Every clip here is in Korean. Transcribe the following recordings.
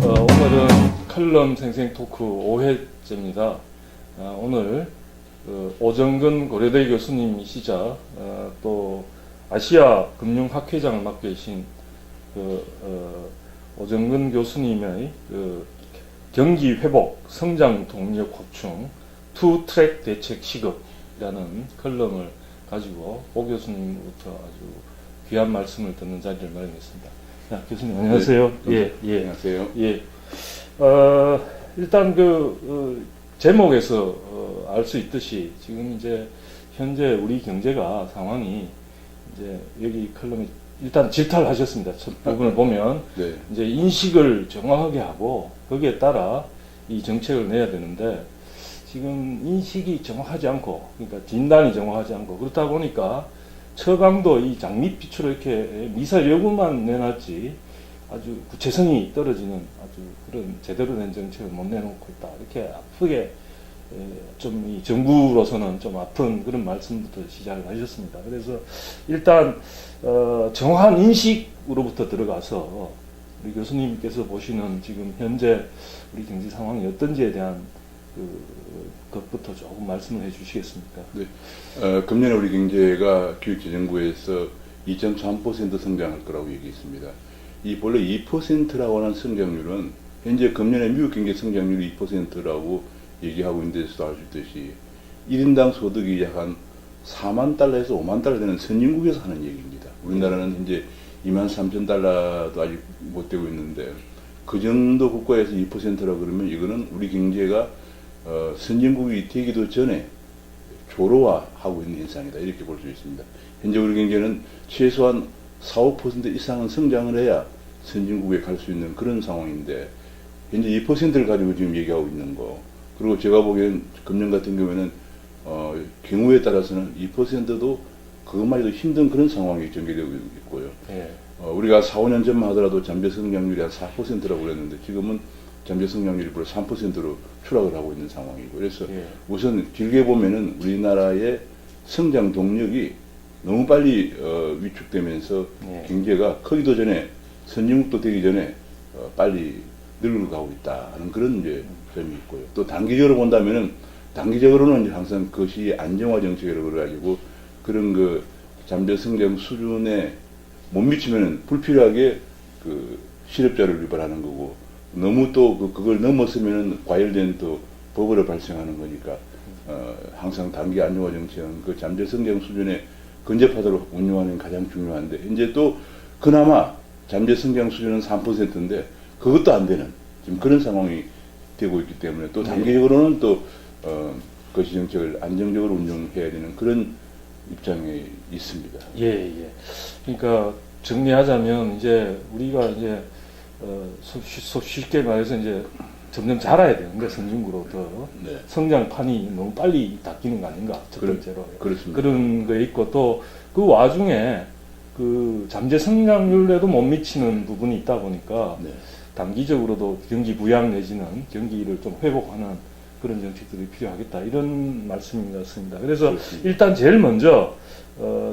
오늘은 칼럼 생생 토크 5회째입니다. 오늘 오정근 고려대 교수님이시자 또 아시아 금융학회장을 맡고 계신 오정근 교수님의 경기 회복, 성장 동력 확충, 투 트랙 대책 시급이라는 컬럼을 가지고 오 교수님부터 아주 귀한 말씀을 듣는 자리를 마련했습니다. 자, 교수님 안녕하세요. 네, 예. 안녕하세요. 예. 일단 제목에서 알 수 있듯이 지금 이제 현재 우리 경제가 상황이 이제 여기 컬럼에 일단 질타하셨습니다. 첫 부분을 보면 네. 이제 인식을 정확하게 하고 거기에 따라 이 정책을 내야 되는데 지금 인식이 정확하지 않고 그러니까 진단이 정확하지 않고 그렇다 보니까 처방도 이 장밋 빛으로 이렇게 미사 여구만 내놨지 아주 구체성이 떨어지는 아주 그런 제대로 된 정책을 못 내놓고 있다. 이렇게 아프게 좀 이 정부로서는 좀 아픈 그런 말씀부터 시작을 하셨습니다. 그래서 일단 정확한 인식으로부터 들어가서 우리 교수님께서 보시는 지금 현재 우리 경제 상황이 어떤지에 대한 것부터 조금 말씀을 해주시겠습니까? 네. 금년에 우리 경제가 기획재정부에서 2.3% 성장할 거라고 얘기했습니다. 이 본래 2%라고 하는 성장률은 현재 금년에 미국 경제 성장률이 2%라고 얘기하고 있는 데서도 알 수 있듯이 1인당 소득이 약 한 4만 달러에서 5만 달러 되는 선진국에서 하는 얘기입니다. 우리나라는 현재 2만 3천 달러도 아직 못 되고 있는데 그 정도 국가에서 2%라고 그러면 이거는 우리 경제가 선진국이 되기도 전에 조로화하고 있는 현상이다. 이렇게 볼 수 있습니다. 현재 우리 경제는 최소한 4, 5% 이상은 성장을 해야 선진국에 갈 수 있는 그런 상황인데 현재 2%를 가지고 지금 얘기하고 있는 거 그리고 제가 보기엔 금년 같은 경우에는 경우에 따라서는 2%도 그것만 해도 힘든 그런 상황이 전개되고 있고요. 예. 우리가 4, 5년 전만 하더라도 잠재 성장률이 한 4%라고 그랬는데 지금은 잠재 성장률이 불과 3%로 추락을 하고 있는 상황이고 그래서 예. 우선 길게 보면은 우리나라의 성장 동력이 너무 빨리 위축되면서 예. 경제가 크기도 전에 선진국도 되기 전에 빨리 늙어가고 있다는 그런 이제 점이 있고요. 또 단기적으로 본다면은 단기적으로는 항상 그것이 안정화 정책이라고 그래가지고 그런 잠재 성장 수준에 못 미치면은 불필요하게 실업자를 유발하는 거고 너무 또 그걸 넘었으면은 과열된 또 버블이 발생하는 거니까 항상 단기 안정화 정책은 그 잠재 성장 수준에 근접하도록 운용하는 게 가장 중요한데 이제 또 그나마 잠재 성장 수준은 3%인데 그것도 안 되는 지금 그런 상황이 되고 있기 때문에 또 단기적으로는 또 거시 정책을 안정적으로 운영해야 되는 그런 입장에 있습니다. 예. 그러니까 정리하자면 이제 우리가 이제 쉽게 말해서 이제 점점 자라야 되는데 선진국으로부터 네. 성장판이 너무 빨리 닦이는 거 아닌가 첫 번째로 그렇습니다. 그런 거 있고 또 그 와중에 잠재 성장률에도 못 미치는 부분이 있다 보니까 네. 단기적으로도 경기 부양 내지는 경기를 좀 회복하는 그런 정책들이 필요하겠다 이런 말씀인 것 같습니다. 그래서 그렇습니다. 일단 제일 먼저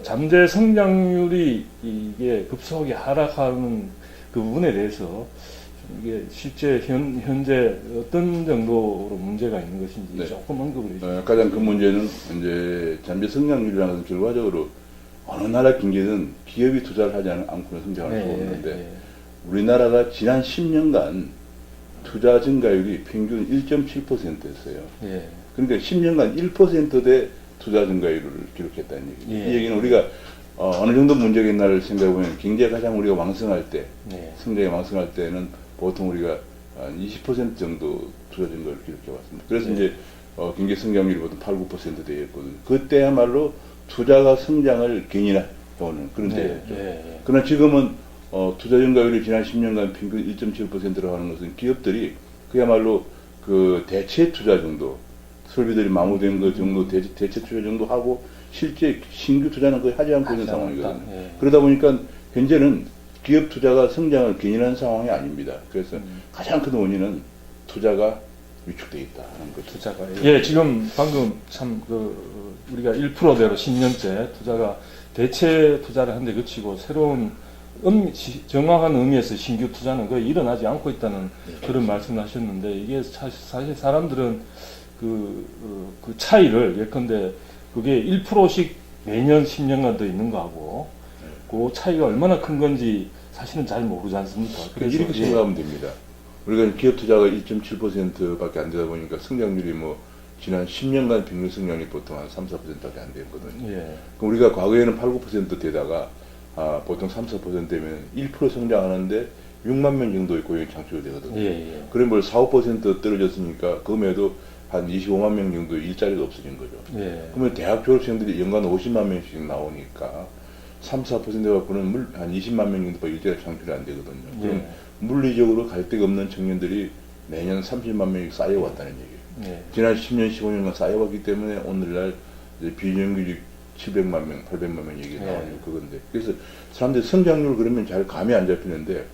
잠재 성장률이 이게 급속하게 하락하는 그 부분에 대해서 이게 실제 현재 어떤 정도로 문제가 있는 것인지 네. 조금 언급을 해주세요. 가장 큰 문제는 이제 잠재 성장률이라는 것은 결과적으로 어느 나라 경제든 기업이 투자를 하지 않고는 성장할 수가 없는데 우리나라가 지난 10년간 투자 증가율이 평균 1.7%였어요. 예. 그러니까 10년간 1%대 투자 증가율을 기록했다는 얘기입니다. 예. 이 얘기는 우리가 어느 정도 문제가 있나를 생각해보면 경제가 가장 우리가 왕성할 때, 성장이 왕성할 때는 보통 우리가 한 20% 정도 투자 증가를 기록해왔습니다. 그래서 이제 경제 성장률이 보통 8, 9%대였거든요. 그때야말로 투자가 성장을 견인해오는 그런 때였죠. 그러나 지금은 투자 증가율이 지난 10년간 평균 1.7%라고 하는 것은 기업들이 그야말로 대체 투자 정도, 설비들이 마모된 것 정도 대체 투자 정도 하고 실제 신규 투자는 거의 하지 않고 있는 상황이거든요. 그러다 보니까 현재는 기업 투자가 성장을 견인하는 상황이 아닙니다. 그래서 가장 큰 원인은 투자가 위축되어 있다는 거죠. 투자가. 예, 지금 방금 참 우리가 1%대로 10년째 투자가 대체 투자를 한 데 그치고 새로운 정확한 의미에서 신규 투자는 거의 일어나지 않고 있다는 그런 말씀을 하셨는데, 이게 사실 사람들은 그 차이를, 예컨대 그게 1%씩 매년 10년간 더 있는 거하고 그 차이가 얼마나 큰 건지 사실은 잘 모르지 않습니까? 그래서 이렇게 예. 생각하면 됩니다. 우리가 기업 투자가 1.7%밖에 안 되다 보니까 성장률이 뭐 지난 10년간 평균 성장률이 보통 한 3, 4%밖에 안 되거든요. 예. 그럼 우리가 과거에는 8, 9% 되다가 보통 3, 4% 되면 1% 성장하는데 6만 명 정도의 고용이 창출이 되거든요. 예, 예. 그럼 뭘 4, 5% 떨어졌으니까 그럼에도 한 25만 명 정도의 일자리가 없어진 거죠. 예. 그러면 대학 졸업생들이 연간 50만 명씩 나오니까 3, 4% 갖고는 한 20만 명 정도밖에 일자리가 창출이 안 되거든요. 그럼 예. 물리적으로 갈 데가 없는 청년들이 매년 30만 명이 쌓여왔다는 얘기예요. 예. 지난 10년, 15년간 쌓여왔기 때문에 오늘날 이제 비정규직 700만 명, 800만 명 얘기 나오는 그건데. 그래서 사람들이 성장률 그러면 잘 감이 안 잡히는데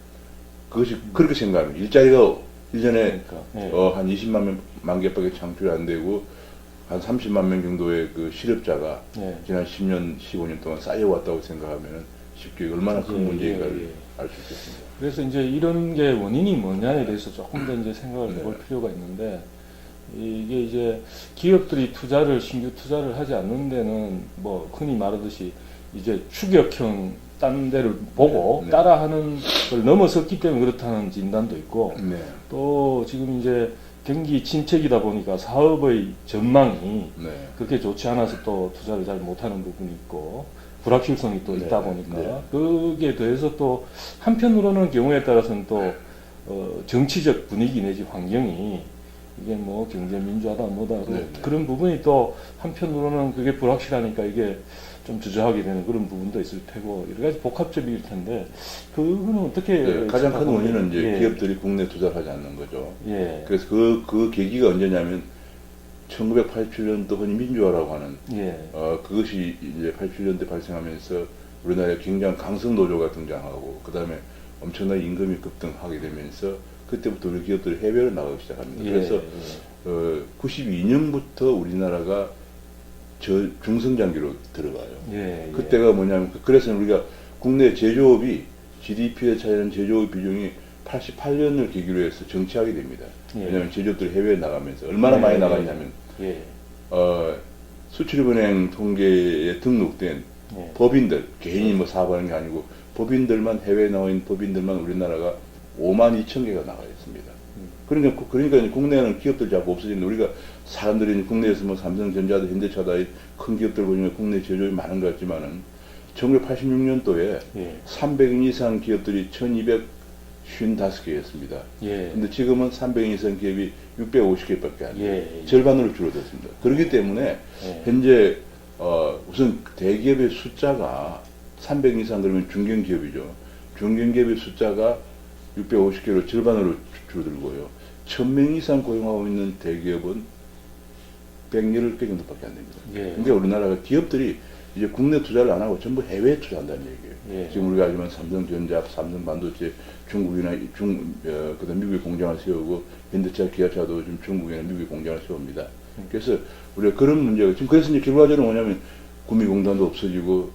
그것이 그렇게 생각합니다. 일자리가 이전에 그러니까, 한 20만 만 개밖에 창출이 안 되고 한 30만 명 정도의 그 실업자가 예. 지난 10년, 15년 동안 쌓여왔다고 생각하면 쉽게 얼마나 큰 예, 문제인가를 예, 예. 알 수 있겠습니다. 그래서 이제 이런 게 원인이 뭐냐에 대해서 조금 더 이제 생각을 네. 해볼 필요가 있는데, 이게 이제 기업들이 신규 투자를 하지 않는 데는 뭐 흔히 말하듯이 이제 추격형 딴 데를 보고 네. 따라하는 걸 넘어섰기 때문에 그렇다는 진단도 있고, 네. 또 지금 이제 경기 침체기다 보니까 사업의 전망이 네. 그렇게 좋지 않아서 또 투자를 잘 못하는 부분이 있고, 불확실성이 또 네, 있다 보니까 네. 거기에 더해서 또 한편으로는 경우에 따라서는 또 정치적 분위기 내지 환경이 이게 뭐 경제 민주화다 뭐다 네, 네. 그런 부분이 또 한편으로는 그게 불확실하니까 이게 좀 주저하게 되는 그런 부분도 있을 테고, 여러 가지 복합적일 텐데 그거는 어떻게 네, 가장 큰 생각하고 원인은 이제 예. 기업들이 국내 투자를 하지 않는 거죠. 예. 그래서 그 계기가 언제냐면 1987년도 흔히 민주화라고 하는 예. 그것이 이제 87년대 발생하면서 우리나라에 굉장한 강성 노조가 등장하고 그 다음에 엄청나게 임금이 급등하게 되면서 그때부터 우리 기업들이 해외로 나가기 시작합니다. 예. 그래서 92년부터 우리나라가 중성장기로 들어가요. 예. 그때가 뭐냐면 그래서 우리가 국내 제조업이 GDP에 차이는 제조업 비중이 88년을 계기로 해서 정치하게 됩니다. 예. 왜냐하면 제조업들이 해외에 나가면서 얼마나 예. 많이 나가냐면 예. 수출입은행 통계에 등록된 예. 법인들, 개인이 뭐 사업하는 게 아니고 법인들만 해외에 나와 있는 법인들만 우리나라가 5만 2천 개가 나가 있습니다. 그러니까 이제 국내에는 기업들 자꾸 없어지는데 우리가 사람들이 이제 국내에서 뭐 삼성전자다, 현대차다 큰 기업들 보면 국내 제조업이 많은 것 같지만은 1986년도에 예. 300인 이상 기업들이 1255개였습니다. 예. 근데 지금은 300인 이상 기업이 650개밖에 안 돼요. 예. 절반으로 줄어들었습니다. 그렇기 때문에 예. 현재 우선 대기업의 숫자가 300 이상 그러면 중견기업이죠. 중견기업의 숫자가 650개로 절반으로 줄어들고요. 1000명 이상 고용하고 있는 대기업은 110개 정도밖에 안 됩니다. 예. 그러니까 우리나라가 기업들이 이제 국내 투자를 안 하고 전부 해외에 투자한다는 얘기예요. 예. 지금 우리가 알지만 삼성전자, 삼성반도체, 중국이나 그다음 미국에 공장을 세우고 현대차, 기아차도 지금 중국이나 미국에 공장을 세웁니다. 그래서 우리가 그런 문제가 지금 그래서 이제 결과적으로 뭐냐면 구미공단도 없어지고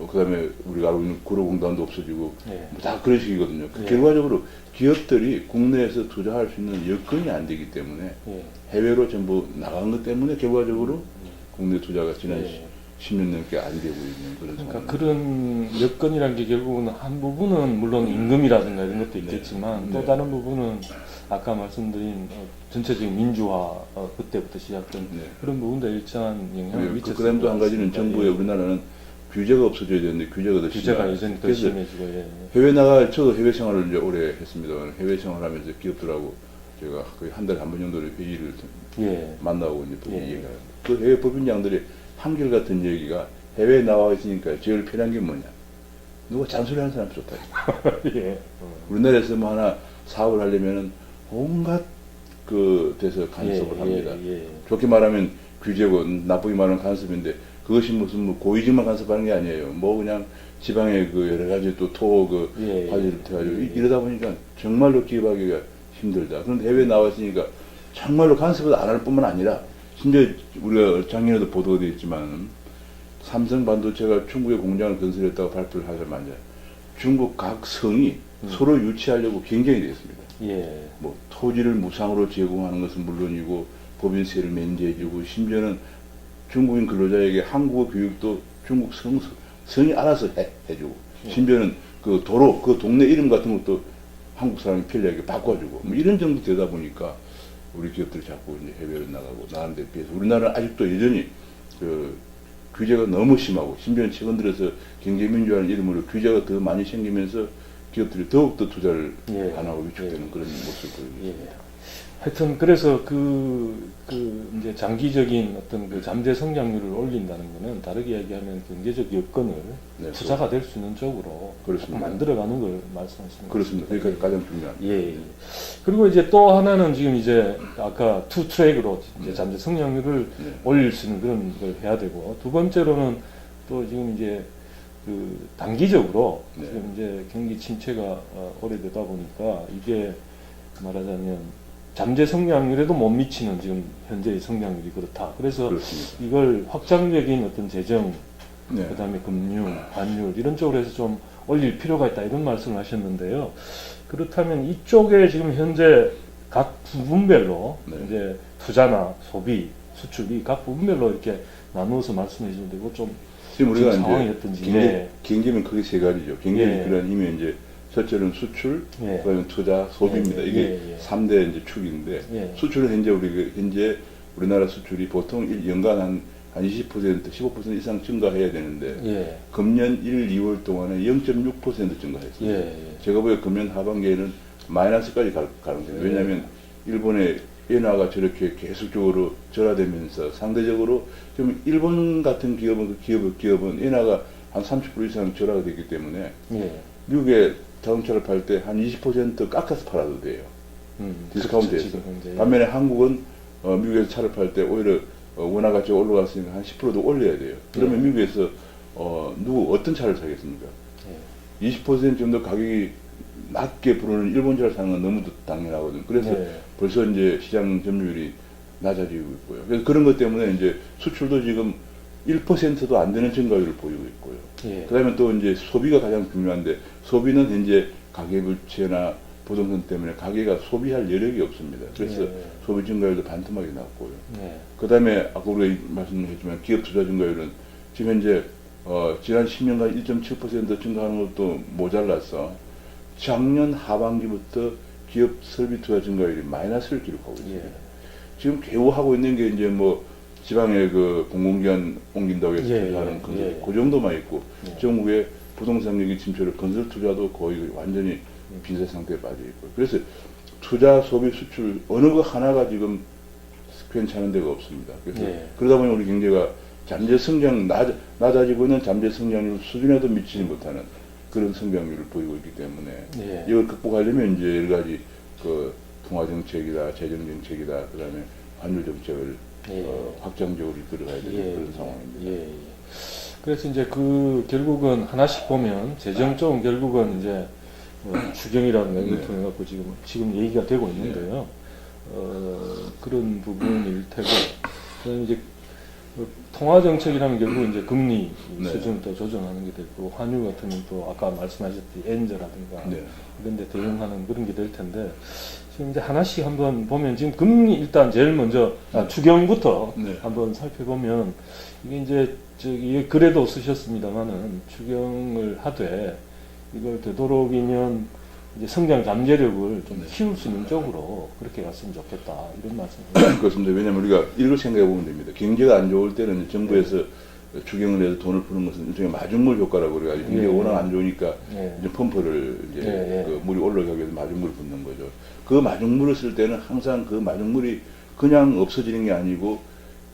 그다음에 우리가 알고 있는 구로공단도 없어지고 예. 다 그런 식이거든요. 예. 결과적으로 기업들이 국내에서 투자할 수 있는 여건이 안 되기 때문에 예. 해외로 전부 나간 것 때문에 결과적으로 국내 투자가 지난 예. 10년 넘게 안 되고 있는 그런 그러니까 상황입니다. 그런 여건이라는 게 결국은 한 부분은 물론 임금이라든가 이런 것도 있겠지만 또 네. 다른 부분은 아까 말씀드린 전체적인 민주화 그때부터 시작된 네. 그런 부분도 일정한 영향을 미쳤을 그다음 또 한 것 가지는 같습니다. 정부에 예. 우리나라는 규제가 없어져야 되는데 규제가 더 규제가 심해요. 예전에 더 그래서 심해지고 예. 해외 저도 해외 생활을 이제 오래 했습니다. 해외 생활하면서 기업들하고 제가 거의 한 달에 한 번 정도를 회의를 예. 만나고 이제 예. 얘기해요. 그 해외 법인장들이 한결같은 얘기가 해외에 나와 있으니까 제일 편한 게 뭐냐? 누가 잔소리하는 사람 좋다. 예. 우리나라에서 뭐 하나 사업을 하려면은 온갖 그 데서 간섭을 합니다. 예. 좋게 말하면 규제고 나쁘게 말하면 간섭인데 그것이 무슨 뭐 고위직만 간섭하는 게 아니에요. 뭐 그냥 지방의 그 여러 가지 또 예. 화제를 해가지고 이러다 보니까 정말로 기업하기가 힘들다. 그런데 해외에 나와 있으니까 정말로 간섭을 안 할 뿐만 아니라 심지어 우리가 작년에도 보도가 되어 있지만 삼성 반도체가 중국에 공장을 건설했다고 발표를 하자마자 중국 각 성이 서로 유치하려고 경쟁이 됐습니다. 예. 뭐 토지를 무상으로 제공하는 것은 물론이고 법인세를 면제해주고 심지어는 중국인 근로자에게 한국어 교육도 중국 성이 알아서 해주고 심지어는 그 도로 그 동네 이름 같은 것도 한국 사람이 편리하게 바꿔주고 뭐 이런 정도 되다 보니까 우리 기업들이 자꾸 이제 해외로 나가고 나가는 데 비해서 우리나라는 아직도 여전히 그 규제가 너무 심하고 심지어 최근 들어서 경제민주화라는 이름으로 규제가 더 많이 생기면서 기업들이 더욱더 투자를 예. 안 하고 위축되는 그런 모습을 보이고 예. 있습니다. 하여튼 그래서 이제 장기적인 어떤 그 잠재 성장률을 올린다는 거는 다르게 얘기하면 경제적 여건을 네, 투자가 될 수 있는 쪽으로 그렇습니다. 만들어가는 걸 말씀하시는 그렇습니다. 거죠. 그러니까 가장 중요한. 예, 예. 그리고 이제 또 하나는 지금 이제 아까 투 트랙으로 이제 잠재 성장률을 네. 올릴 수 있는 그런 걸 해야 되고 두 번째로는 또 지금 이제 그 단기적으로 네. 지금 이제 경기 침체가 오래되다 보니까 이게 말하자면 잠재 성장률에도 못 미치는 지금 현재의 성장률이 그렇다. 그래서 그렇습니다. 이걸 확장적인 어떤 재정, 네. 그다음에 금융, 환율 이런 쪽으로 해서 좀 올릴 필요가 있다 이런 말씀을 하셨는데요. 그렇다면 이쪽에 지금 현재 각 부분별로 네. 이제 투자나 소비, 수출이 각 부분별로 이렇게 나누어서 말씀해 주는데 이거 좀 지금 우리가 지금 상황이 이제 어떤지. 경제면 크게 세 가지죠. 경제 예. 그런 의미 이제 첫째는 수출, 예. 그다음에 투자, 소비입니다. 예, 예, 이게 예, 예. 3대 이제 축인데 예. 수출은 현재 우리나라 수출이 보통 연간 한 20%, 15% 이상 증가해야 되는데 예. 금년 1, 2월 동안에 0.6% 증가했습니다. 예. 예. 제가 보기에 금년 하반기에는 마이너스까지 갈 가능성이 왜냐하면 일본의 엔화가 저렇게 계속적으로 절하되면서 상대적으로 좀 일본 같은 기업은 엔화가 한 30% 이상 절하가 됐기 때문에 예. 미국에 자동차를 팔 때 한 20% 깎아서 팔아도 돼요. 디스카운트에서. 지금 현재. 반면에 한국은 미국에서 차를 팔 때 오히려 원화 가치가 올라갔으니까 한 10%도 올려야 돼요. 그러면 예. 미국에서 어떤 차를 사겠습니까? 예. 20% 정도 가격이 낮게 부르는 일본 차를 사는 건 너무 당연하거든요. 그래서 네. 벌써 이제 시장 점유율이 낮아지고 있고요. 그래서 그런 것 때문에 이제 수출도 지금 1%도 안 되는 증가율을 보이고 있고요. 예. 그 다음에 또 이제 소비가 가장 중요한데, 소비는 현재 가계부채나 부동산 때문에 가계가 소비할 여력이 없습니다. 그래서 네. 소비 증가율도 반토막이 났고요. 네. 그 다음에 아까 우리가 말씀했지만 기업 투자 증가율은 지금 현재 지난 10년간 1.7% 증가하는 것도 모자라서 작년 하반기부터 기업 설비 투자 증가율이 마이너스를 기록하고 있습니다. 예. 지금 겨우 하고 있는 게 이제 뭐 지방에 그 공공기관 옮긴다고 해서 예, 투자하는 예, 건설 예. 그 정도만 있고 예. 전국의 부동산 경기 침체로 건설 투자도 거의 완전히 빈세 상태에 빠져 있고 그래서 투자, 소비, 수출 어느 거 하나가 지금 괜찮은 데가 없습니다. 그래서 예. 그러다 보니 우리 경제가 잠재 성장 낮아지고 있는 잠재 성장률 수준에도 미치지 못하는 그런 성장률을 보이고 있기 때문에 예. 이걸 극복하려면 이제 여러 가지 그 통화 정책이다, 재정 정책이다, 그다음에 환율 정책을 예. 확장적으로 이끌어가야 되는 예. 그런 상황입니다. 예. 예. 그래서 이제 결국은 하나씩 보면 재정 쪽은 결국은 이제 추경이라는 걸 네. 통해 갖고 지금 얘기가 되고 있는데요. 그런 부분일 테고, 그다음에 이제 통화 정책이라면 결국 이제 금리 네. 수준을 또 조정하는 게 되고, 환율 같으면 또 아까 말씀하셨듯이 엔저라든가 네. 이런 데 대응하는 그런 게 될 텐데, 지금 이제 하나씩 한번 보면 지금 금리 일단 제일 먼저 추경부터 네. 한번 살펴보면 이게 이제 저기 글에도 쓰셨습니다만은 추경을 하되 이걸 되도록이면 이제 성장 잠재력을 좀 네. 키울 수 있는 쪽으로 그렇게 갔으면 좋겠다 이런 말씀을 그렇습니다. 왜냐하면 우리가 이걸 생각해 보면 됩니다. 경제가 안 좋을 때는 정부에서 추경을 해서 돈을 푸는 것은 일종의 마중물 효과라고 그래가지고 경제가 예. 워낙 안 좋으니까 예. 이제 펌프를 이제 예, 예. 그 물이 올라가기 위해서 마중물을 붓는 거죠. 그 마중물을 쓸 때는 항상 그 마중물이 그냥 없어지는 게 아니고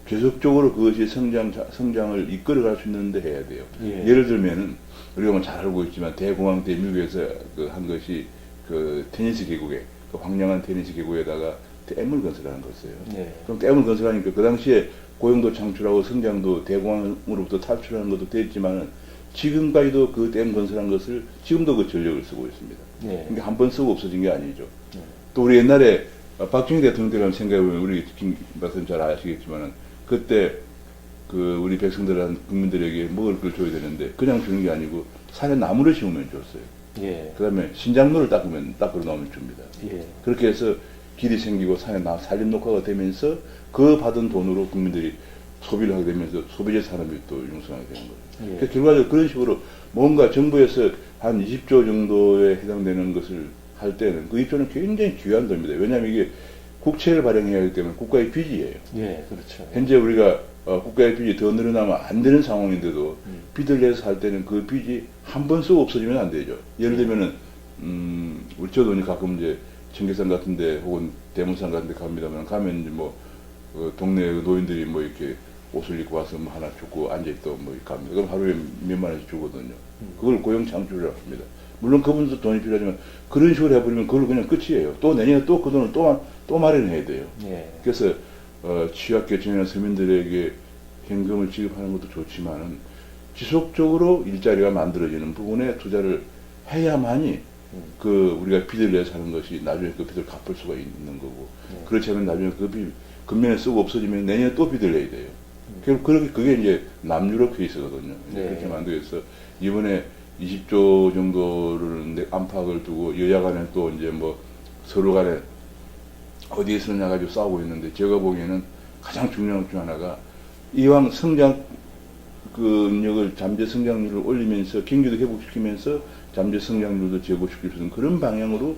계속적으로 그것이 성장을 이끌어갈 수 있는데 해야 돼요. 예. 예를 들면은 우리가 뭐 잘 알고 있지만 대공황 때 미국에서 그 한 것이 그 테니스 계곡에 그 황량한 테니스 계곡에다가 댐을 건설하는 거였어요. 예. 그럼 댐을 건설하니까 그 당시에 고용도 창출하고 성장도 대공황으로부터 탈출하는 것도 됐지만은 지금까지도 그 댐 건설한 것을 지금도 그 전력을 쓰고 있습니다. 예. 그러니까 한 번 쓰고 없어진 게 아니죠. 예. 또 우리 옛날에 박정희 대통령 때를 생각해보면 우리 김 박사님 잘 아시겠지만은 그때 그 우리 백성들한 국민들에게 먹을 걸 줘야 되는데 그냥 주는 게 아니고 산에 나무를 심으면 줬어요. 예. 그 다음에 신작로를 닦으러 나오면 줍니다. 예. 그렇게 해서 길이 생기고 산에 산림 녹화가 되면서 그 받은 돈으로 국민들이 소비를 하게 되면서 소비재 산업이 또 융성하게 되는 거예요. 예. 그러니까 결과적으로 그런 식으로 뭔가 정부에서 한 20조 정도에 해당되는 것을 할 때는 그 20조는 굉장히 귀한 겁니다. 왜냐하면 이게 국채를 발행해야 하기 때문에 국가의 빚이에요. 예, 그렇죠. 현재 우리가 국가의 빚이 더 늘어나면 안 되는 상황인데도 빚을 내서 할 때는 그 빚이 한 번 쓰고 없어지면 안 되죠. 예를 들면은 우리 저도 이제 가끔 이제 청계산 같은데 혹은 대문산 같은데 갑니다만 가면 이제 뭐 동네 노인들이 뭐 이렇게 옷을 입고 와서 뭐 하나 주고 앉아있다 뭐 이렇게 합니다. 그럼 하루에 몇만 원씩 주거든요. 그걸 고용 창출이라고 합니다. 물론 그분도 돈이 필요하지만 그런 식으로 해버리면 그걸 그냥 끝이에요. 또 내년에 또 그 돈을 또 마련해야 돼요. 예. 그래서 취약계층이나 서민들에게 현금을 지급하는 것도 좋지만은 지속적으로 일자리가 만들어지는 부분에 투자를 해야만이 그 우리가 빚을 내서 하는 것이 나중에 그 빚을 갚을 수가 있는 거고 그렇지 않으면 나중에 그 빚 금년에 쓰고 없어지면 내년에 또 빚을 내야 돼요. 결국 그게 이제 남유럽 케이스거든요. 네. 그렇게 만들어서 이번에 20조 정도를 안팎을 두고 여야 간에 또 이제 뭐 서로 간에 어디에 쓰느냐 가지고 싸우고 있는데 제가 보기에는 가장 중요한 것 중 하나가 이왕 성장 그 능력을 잠재 성장률을 올리면서 경기도 회복시키면서 잠재 성장률도 제고시킬 수 있는 그런 방향으로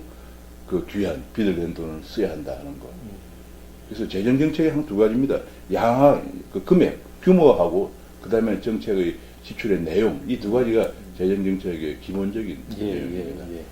그 귀한 빚을 낸 돈을 써야 한다는 거. 그래서 재정 정책의 한 두 가지입니다. 양화 그 금액 규모하고 그 다음에 정책의 지출의 내용 이 두 가지가 재정 정책의 기본적인 예, 내용입니다. 예, 예.